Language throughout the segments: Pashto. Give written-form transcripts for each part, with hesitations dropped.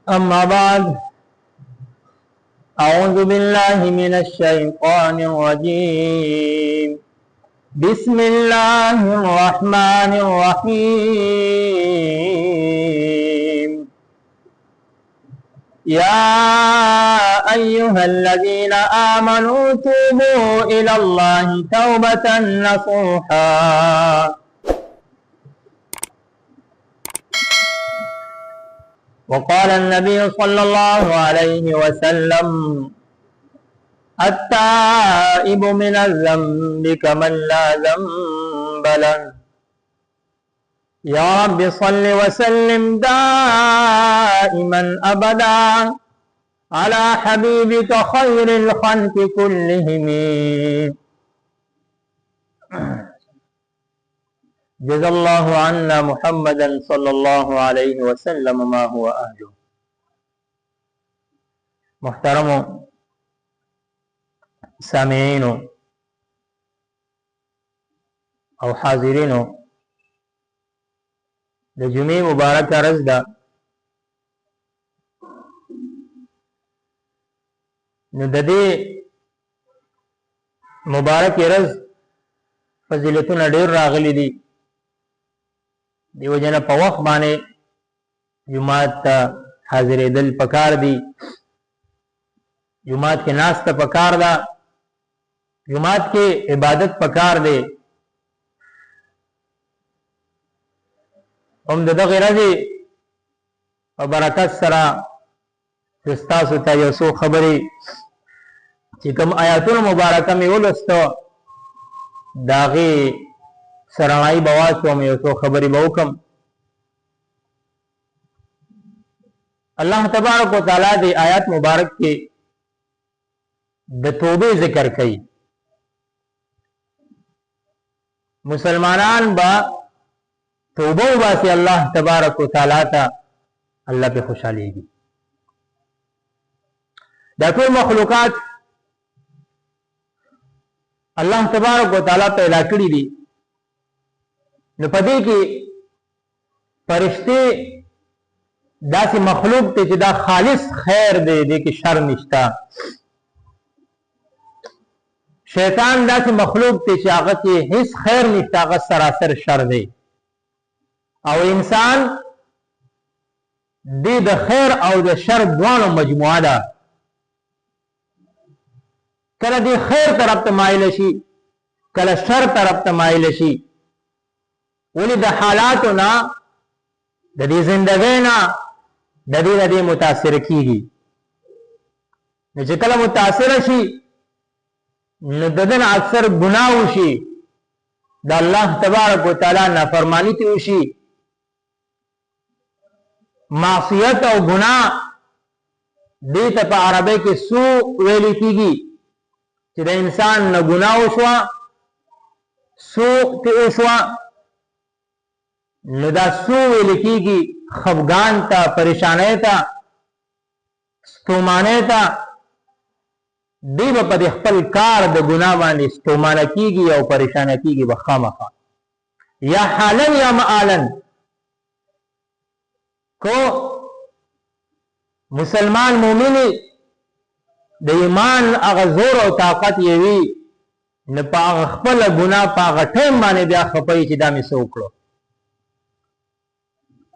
أما بعد أعوذ بالله من الشيطان الرجيم بسم الله الرحمن الرحيم يا أيها الذين آمنوا توبوا إلى الله توبة نصوحا وقال النبي صلى الله عليه وسلم التائب من الذنب كمن لا ذنب له يا رب صل وسلم دائما أبدا على حبيبك خير الخلق كلهم جزا الله عنا محمدا صلى الله عليه وسلم ما هو أهله. محترم سامعين او حاضرین د جمعې مبارکه ورځ ده. نو د دې مبارکه ورځ فضیلتونه ډېر راغلي دي. دیو جن په وخت باندې جمعات ته حاضرېدل پکار دي. جمعات کې ناسته پکار ده. جمعات کې عبادت پکار دی. هم دغه ورځې په برکت سره ستاسو ته یو څو خبرې چې کوم آیاتونه مبارکه مې ولوستو د هغې سرنایي به واچوم، یو څو خبرې به وکړم. الله تبارک وتعالی د آیات مبارک کې د توبې ذکر کوي. مسلمانان با توبه وباسي الله تبارک وتعالی ته، الله په خوشاليږي. دا ټول مخلوقات الله تبارک وتعالی پیدا کړی دي. نو پدې کې فرشته داسې مخلوق ته چې دا خالص خیر دی، دې کې شر نشته. شیطان داسې مخلوق ته چې هغه کې هیڅ خیر نشته، هغه سراسر شر دی. او انسان دې د خیر او د شر دواړو مجموعه ده. کله دې خیر طرف ته مایل شي، کله شر طرف ته مایل شي. ولی د حالاتو نه، د دې زندګۍ نه، د دې متاثر کیږي. نو چې کله متاثر شي نو ددن اکثر گناہ وشي، د الله تبارک وتعالی نافرمانی ته وشي. معصیت او گناہ دې ته په عربی کې سوء ویل کیږي. چې د انسان نه گناہ وشوا، سوء ته وشوا، نو دا سوء ویل کیږي خفګان ته، پریشانۍ ته، ستومانۍ ته. دی با پا دی خپل کار د گناه باندې ستومانه کیږي او پریشانه کیږي به خامخا. یا حالن یا معالن کو مسلمان مومنی د ایمان هغه زور او طاقت یې وي، نه په هغه خپل ګناه په هغه ټیم باندې بیا خپوي چې دا مې څه وکړو.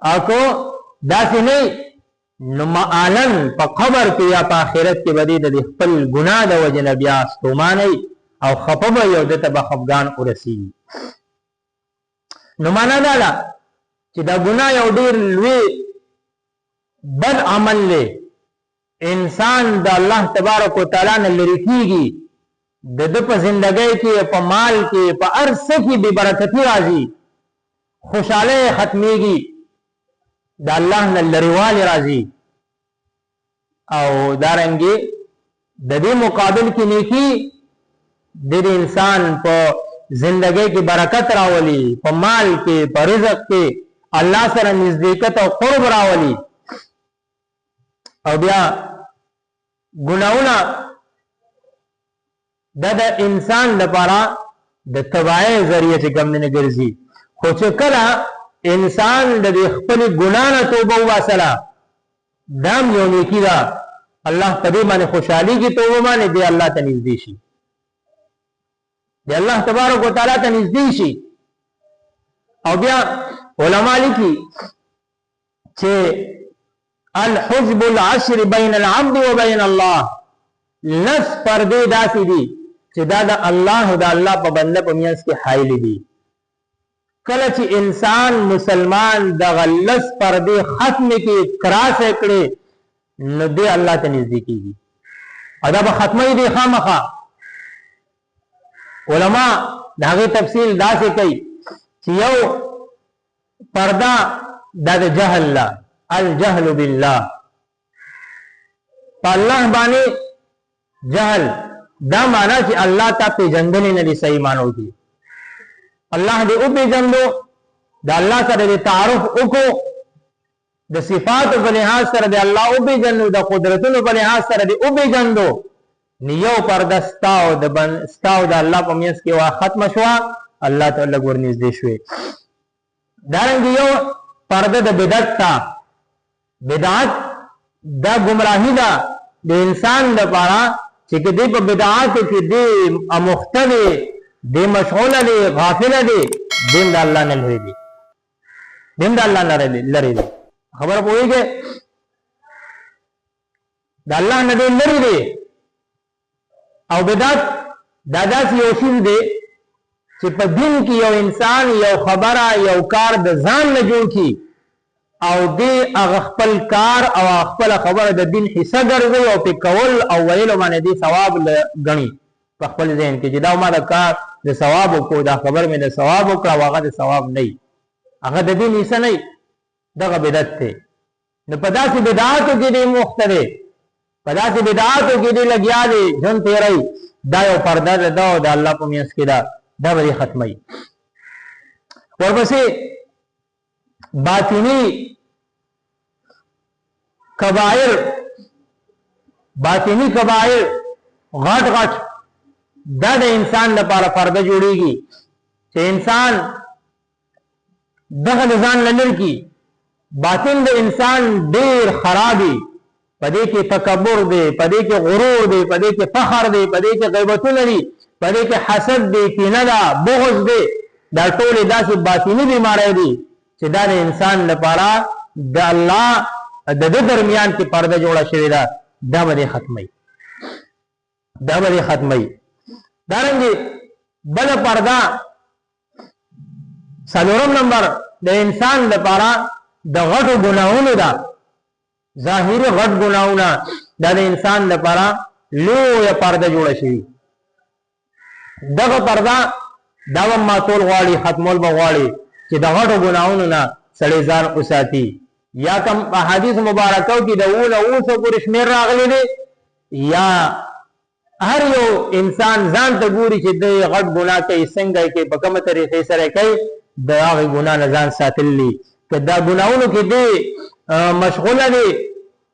او کو داسې نه نو معالن په قبر کې یا په آخرت کې بدی د خپل ګناه د وجه نه بیا ستومانه او خفه به یو دته به خفګان ورسیږي. نو معنا دا ده چې دا ګناه یو ډېر لوی بد عمل دی. انسان د الله تبارک وتعالی نه لرې کیږي، د ده په زندګۍ کې، په مال کې، په هر څه کې بې برکتي راځي، خوشحالۍ ختمیږي، د الله نه لرېوالی راځي. او دارنګې د دې مقابل کې نیکي د انسان په زندګۍ کې برکت راولي، په مال کې، په رزق کې الله سره نزدېکت او قرب راولي. او بیا ګناهونه د انسان لپاره د تباہی ذریعہ چې کوم نه ګرځي. خو چې کله انسان د خپل ګناه نه توبه وباسله دام یو نیکی دا الله په دې باندې خوشحالي کی توبه باندې دی الله ته نږدې شي، دی الله تبارک وتعالى ته نږدې شي. او بیا علما لیکي چې الحجب العشر بین العبد وبین الله، لس پردې داسې دي چې دا د الله او د الله په بنده په میانس کې حایل دي. کله چې انسان مسلمان د غلس پردې ختم کې کراس کړي نو دې الله ته نږدې کیږي، او دا به ختمه دي خامخا. علما دا غي تفصیل داسې کوي چې یو پردا د جهل لا الجهل بالله، په الله باندې جهل دا معنا چې الله ته پیژندنې نه دي صحیح مانو کې. الله دې او پیژندو، د الله سره دې تعارف وکړو، د صفاتو په لحاظ سره دې الله او پیژندو، د قدرتونو په لحاظ سره دې او پیژندو. نیو پرده ستاو د الله په میانس کې وا ختم شو، الله تعالی ورنږدې شوې. دارنګه یو پرده د بدعت تا، بدعت دا گمراهی دا د انسان لپاره چې دې په بدعات کې دې مختلف دې مشغوله دي غافله دي، دین د الله نه لري دي، دین د الله نه لري دي. خبر پوهیږي د الله نه لري دي. او بدعت دا داسې یو شی دی چې په دین کې یو انسان یو خبره یو کار د ځان نه جوړ کی او دې هغه خپل کار او خپل خبره د دین حصہ ګرځي او په کول او ویلو باندې دې ثواب غني په خپل ذهن کې چې دا ما د کار د ثواب کو دا خبر مې د ثواب او هغه د ثواب نه، هغه د دین حصہ نه، دغه بدعت ته. نو په داسې بدعاتو کې دې مختلف په داسې بدعاتو کې دې لګیا دي جون تیرای، دا یو پرده ده او د الله په میانس کې دا به ختمي. ورپسې باطنی کبائر غټ غټ دا د انسان لپاره پرده جوړیږي چې انسان دغه ځان لنر کی. باطن د انسان ډیر خرابي، پدې کې تکبر دی، پدې کې غرور دی، پدې کې فخر دی، پدې کې غیبتونه دي، پدې کې حسد دی، کینه ده، بغض دی. دا ټول داسې باطنی بیماری دي چې دا د انسان لپاره د الله د درمیان کې پرده جوړه شوې ده، دا به ختمي، دا به ختمي. دارنګه بل پرده څلورم نمبر د انسان لپاره د غټو ګناهونو ده، ظاهري غټ ګناهونه دا د انسان لپاره لویه پرده جوړه شوې. دغه پرده دا ما ټول غواړي ختمول به غواړي چې د غټو ګناهونو نه سړی ځان وساتي. یا کوم احادیث مبارکو کې د اوسه پورې شمیر راغلي دي، یا هر یو انسان ځان ته ګوري چې د غټ ګناه کوي څنګه کوي، په کومه طریقې سره کوي، د هغه ګناه نه ځان ساتلی. که دا ګناهونو کې دی مشغوله دي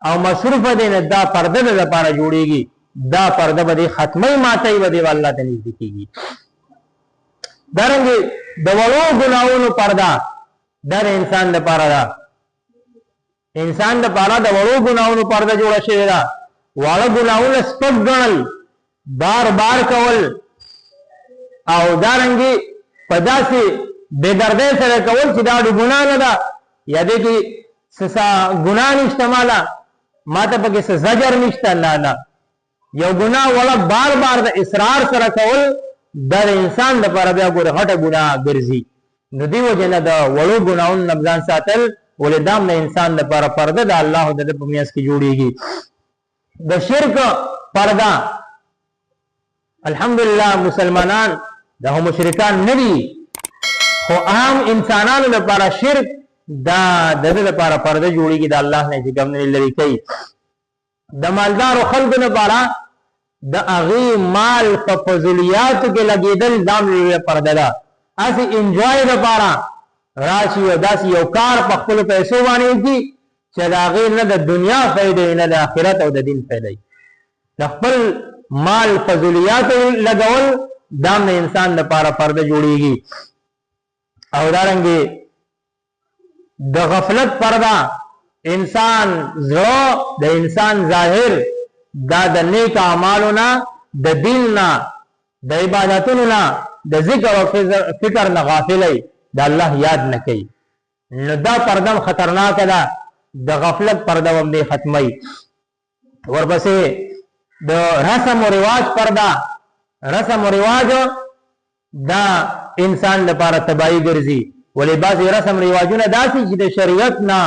او مصروفه دي، نه دا پرده د لپاره جوړیږي، دا پرده به ختمي ماتي به دی الله ته نږدې کیږي. دارنګه د وړو ګناهونو پرده د انسان لپاره ده، انسان لپاره د وړو ګناهونو پرده جوړه شوې ده. واړه ګناهونه سپک ګڼل، بار بار کول، او دارنګه په داسې بے دردۍ سره کول چې دا ګناه نه ده، یا دې کې سسا ګناه نشته، ما ته پکې څه زجر نشته، نه یو ګناه ولا بار بار د اصرار سره کول د انسان لپاره بیا ګوره غټه ګناه ګرځي. نو دی وجنه د وړو ګناهونو نه ځان ساتل ولدام نه انسان لپاره پرده د الله د په میاس کې جوړیږي. د شرک پرده الحمدلله مسلمانان د مشرکان نه دي، خو عام انسانانو لپاره شرک دا د لپاره پرده جوړیږي د الله نه چې کوم نه لري کوي. د مالدارو خلکو لپاره د اغي مال په فضولیاتو کې لګیدل دام لري پرده ده. اسی انجوای لپاره راشي او داسې یو کار په خپل پیسو باندې کی چې دا غیر نه د دنیا فائدې نه د آخرت او د دین فائدې. د خپل مال فضولیاتو لګول دام نه انسان لپاره پرده جوړیږي. او دارنګه د غفلت پرده انسان زړه د انسان ظاهر دا د نیک اعمالو نه د دین نه د عبادتونو نه د ذکر او فکر نه غافلې د الله یاد نه کوي نو دا پردم خطرناک ده د غفلت پرده هم دې ختمي ورپسې د رسم او رواج پرده رسم او رواج دا انسان لپاره تباہی ګرځي ولې بعضې رسم رواجونه داسې چې د شریعت نه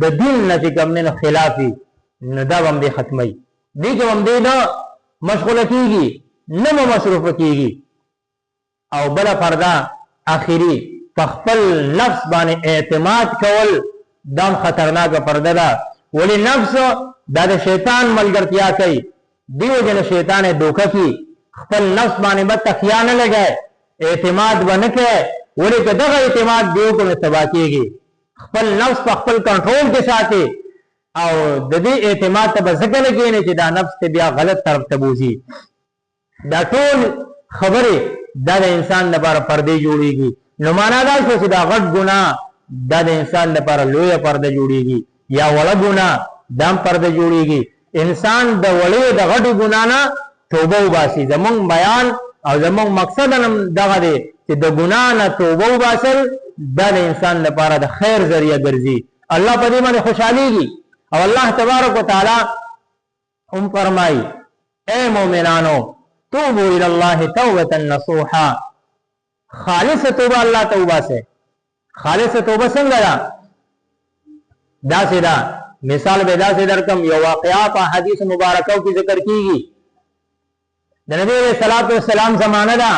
د دین نه چې کوم نه خلافي نو دا هم دې ختمي دې کې هم دې نه مشغوله کېږي نه مصروفه کېږي او بله پرده آخري په خپل نفس باندې اعتماد کول دا خطرناکه پرده ده ولې نفس دا د شیطان ملګرتیا کوي دیو جن شیطان دوکه کی خپل نفس باندې به تکیه نه لګای اعتماد ونه کوي ولې که دغه اعتماد دیو کو نه تبا کېږي خپل نفس په خپل کنټرول کې ساتي او د دې اعتماد ته به ځکه نه کېني چې دا نفس ته بیا غلط طرف ته بوځي دا ټول خبرې دا د انسان لپاره پردې جوړېږي نو معنا دا شو چې دا غټ ګناه دا د انسان لپاره لویه پرده جوړېږي یا وړه ګناه دا هم پرده جوړېږي انسان د وړې د غټو ګناه نه توبه وباسي زمونږ بیان او زمونږ مقصد هم دغه دی چې د ګناه نه توبه وباسل دا د انسان لپاره د خیر ذریعہ ګرځي الله په دې باندې خوشحالېږي او الله تبارک وتعالی هم فرمایي اے مؤمنانو توبوا الى الله توبه نصوحا خالص توبه الله توبه سے خالص توبه څنګه ده داسې ده مثال به داسې درکم یو واقعا په حدیث مبارکو کې ذکر کیږي د نبی علیہ الصلوۃ والسلام زمانه ده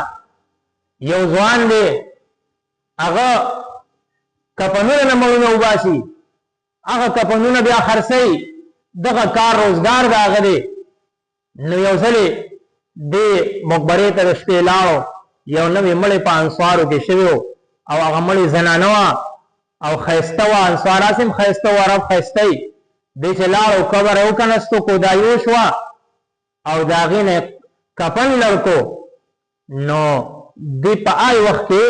یو ځوان دی هغه کپنونه نه مړونه وباسي هغه کپنونه بیا خرڅي دغه کار روزګار دا هغه دی نو یو ځلې دی مقبرې ته د شپې لاړو یو نوې مړې په انصارو کې شوی او هغه مړې زنانه وه او ښایسته وه انصار هم ښایسته وه عرب ښایسته یې دی چې لاړو قبر یې وکنستو کودایي وشوه او د هغې نه کفن لړکو نو دی په آی وخت کې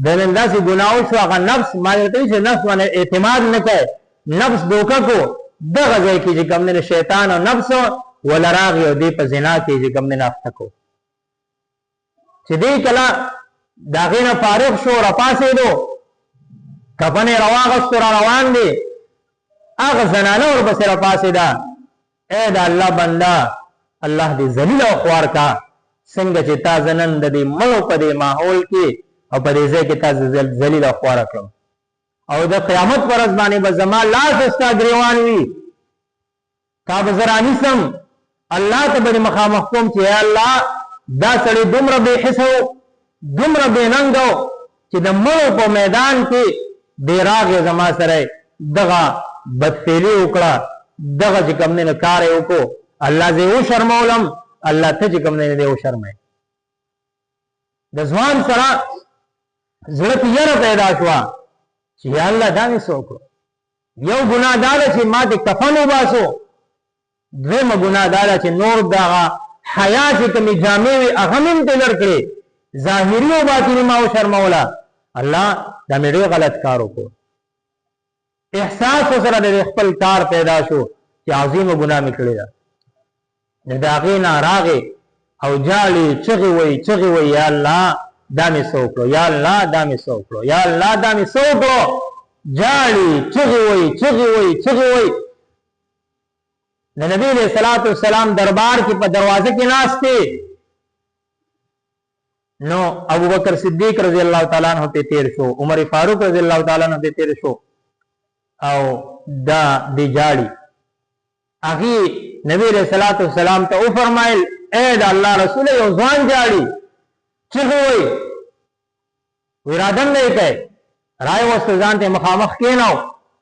د نن داسې ګناه وشو هغه نفس ما درته وایي چې نفس باندې اعتماد نه کوي نفس دوکه کو دغه ځای کې چې کوم دی شیطان او نفس وله راغی او دی په زنا کې چې کوم دی اخته کو چې دی کله د هغې نه فارغ شو راپاڅېدو کفن یې راواغستو را روان دی هغه زنانه ورپسې راپاڅېده ای د الله بنده الله دې ذلیل او خوار کا څنګه چې تا زنن د دې مړو په دې ماحول کې او په دې ځای کې تا ذلیل او خوار کړم او د قیامت پر ورځ باندې به زما لاس ستا ګریوان وي تا به زه رانیسم الله ته به مخامخ کوم چې یا الله دا سړی دومره بې حس و دومره بې ننګ و چې د مړو په میدان کې دی راغی زما سره دغه بدفعلي وکړه دغه چې کوم دی کار یې وکړو الله زه وشرمولم الله ته چې کوم دی وشرمئ د ځوان سره زړه کې یره پیدا شوه چې یا الله دا مې څه وکړو یو ګناه دا ده چې ما دې کفن وباسو دویمه ګناه دا ده چې نور دغه حیا چې کومې جامې وي هغه مې هم ته لر کړې ظاهري او باطني ما وشرموله الله دا مې ډېر غلط کار وکړو احساس سره د خپل کار پیدا شو چې عظیمه ګناه مې کړې ده نو د هغې نه راغې او جاړې چغې وایي یا الله دا مې څه وکړو یا الله دا مې څه وکړو یا الله دا مې څه وکړو جاړې چغې وایي د نبی علیہ الصلوۃ والسلام دربار کې په دروازه کې ناستې نو ابو بکر صدیق رضی الله تعالی عنہ ته تیر شو عمر فاروق رضی الله تعالی عنہ ته تیر شو او دا دی جاړي هغه نبی علیہ الصلوۃ والسلام ته او فرمایل اے د الله رسول یو ځوان جاړي چې وای ورادن نه کوي راي وسته ځان ته مخامخ کیناو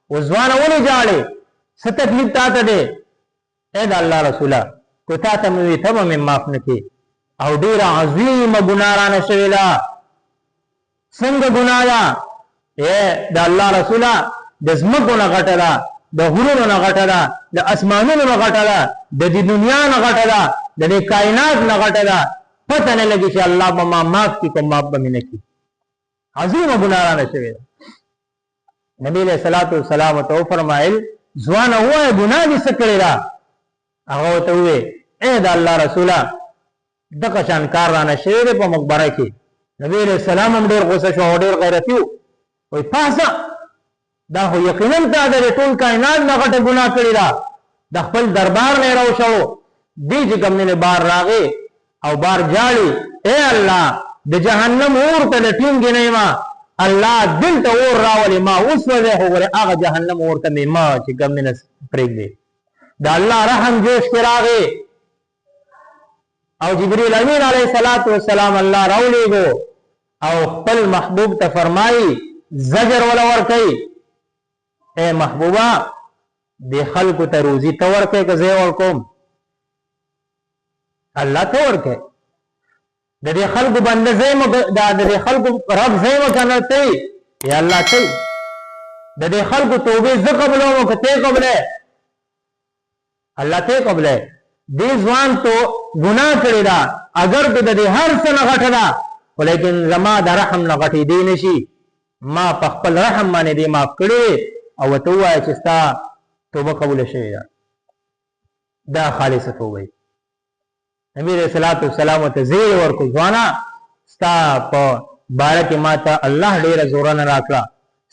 و ځوان ولې جاړي څه تکلیف تاته ده اے د الله رسوله کو تا ته مې ته مې معاف نکي او ډیر عظیم ګناه را نشوي لا څنګه ګناه ده اے د الله رسوله د زمکو نه غټه ده د غرونو نه غټه ده د اسمانونو نه غټه ده د دې دنیا نه غټه ده د دې کائنات نه غټه ده پته نه لګي چې الله به ما معاف کړي کوم معاف به مې نه کړي عظیم ګناه را نشوي نبی علیہ الصلوۃ والسلام ته فرمایل ځوان وای ګناه دې څه کړی دا هغه ته وې اے د الله رسوله دغه شان کار را نشي په مقبره کې نبی علیہ السلام هم ډېر غوسه شو او ډېر غیرتی وای پاسه دا خو یقینا تا د ټول کائنات نه غټه ګناه کړی دا د خپل دربار نه راو شو دی چې کوم نه بار راغې او بار جاړي اے الله د جهنم اور ته لټینګ نه ما الله دل ته اور راولې ما اوس وځه هغه هغه جهنم اور ته ما چې کوم نه پرېګ دی دا الله رحم جوش کې راغې او جبريل امین علیہ الصلوۃ والسلام الله راولېګو او خپل محبوب ته فرمایي زجر ولا ور کوي اے محبوبا د خلکو ته روزي ته ورکې که زه ورکوم الله ته ورکې د دې خلکو بنده زې مو د دې خلکو رب زې مو کنه ته یا الله ته د دې خلکو توبه ز قبلو که ته قبله الله ته قبله دې ځوان تو ګناه کړی دا اگر د دې هر څه نه غټه ده ولیکن زما د رحم نه غټې دی نشي ما په خپل رحم باندې دې معاف کړی او ته وایې چې ستا توبه قبول شوې ده دا خالصه توبه نبی رسول الله صلی الله علیه وسلم زیر ورکو ځوانا ستا په بارک ماته الله ډیر زور نه راکړه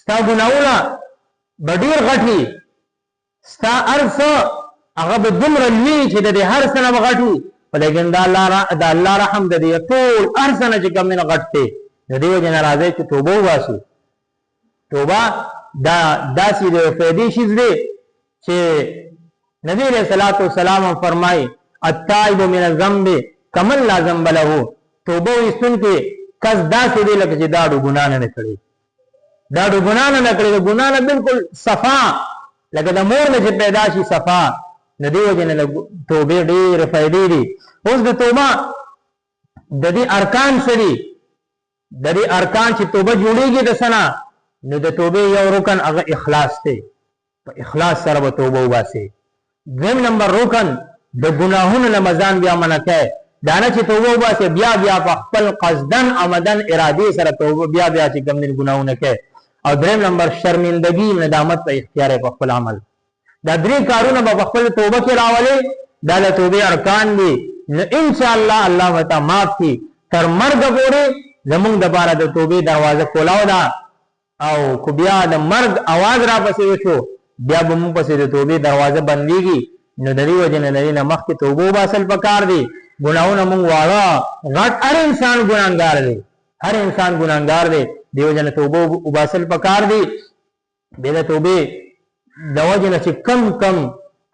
ستا ګناونه ډیر غټي ستا ارث هغه به دومره لوی چې د هر څه نه غټي ولیکن دا الله رحم د دې ټول ارث نه چې کوم نه غټته د دې وجه ناراضه چې توبه واسي توبه دا داسې د فائدې شي دی چې نبی رسول الله صلی الله علیه وسلم فرمایي التائب من الذنب کمن لا ذنب له توبه وستون کې کس داسې دی لکه چې داړو ګنا نه کړی داړو ګنا نه کړی ګنا نه بالکل صفا لکه د مور نه چې پیدا شي صفا ندی وجنه توبه ډېر فائدې دي اوس د توبه د دې ارکان سری د دې ارکان چې توبه جوړیږي د سنا نو د توبه یو رکن هغه اخلاص دی په اخلاص سره به توبه وباسي دویم نمبر رکن د ګناهونو رمضان بیا منکه دانه چې توبه وباسي بیا بیا په خپل قصدن آمدن ارادي سره توبه بیا بیا چې کوم دین ګناهونه کوي او دریم نمبر شرمندگی ندامت په اختیار په خپل عمل دا درې کارونه په خپل توبه کې راولي دا د توبه ارکان دي ان شاء الله الله وتعالى معاف کی تر مرګ پورې زمونږ د بار د توبه دروازه کولاو دا او کو بیا د مرګ आवाज را پسې وشو بیا به موږ پسې د توبه دروازه بنديږي نو د دې وجه نه مخکې توبه واسل پکار دي ګناونه موږ واړه غټ هر انسان ګناګار دی هر انسان ګناګار دی دیو جن توبه وباسل پکار دي به د توبه د وجه نه چې کم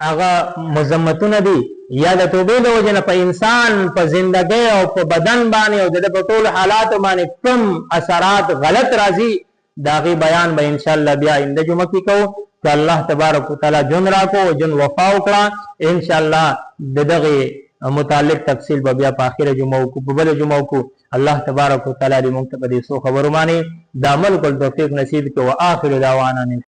هغه مذمتونه دي یا د توبه د وجه نه په انسان په ژوندۍ او په بدن باندې او د ټول حالات باندې کم اثرات غلط راځي داغي بیان به ان شاء الله بیا اند جمعه کې کو چې الله تبارک وتعالى جن راکو جن وفا وکړه ان شاء الله دغه متعلق تفصیل به بیا په اخره جمعه کو په بل جمعه کو الله تبارک وتعالى دې موږ ته په دې سو خبرو باندې د عمل کول توفیق نصیب کړي او اخر دعوانا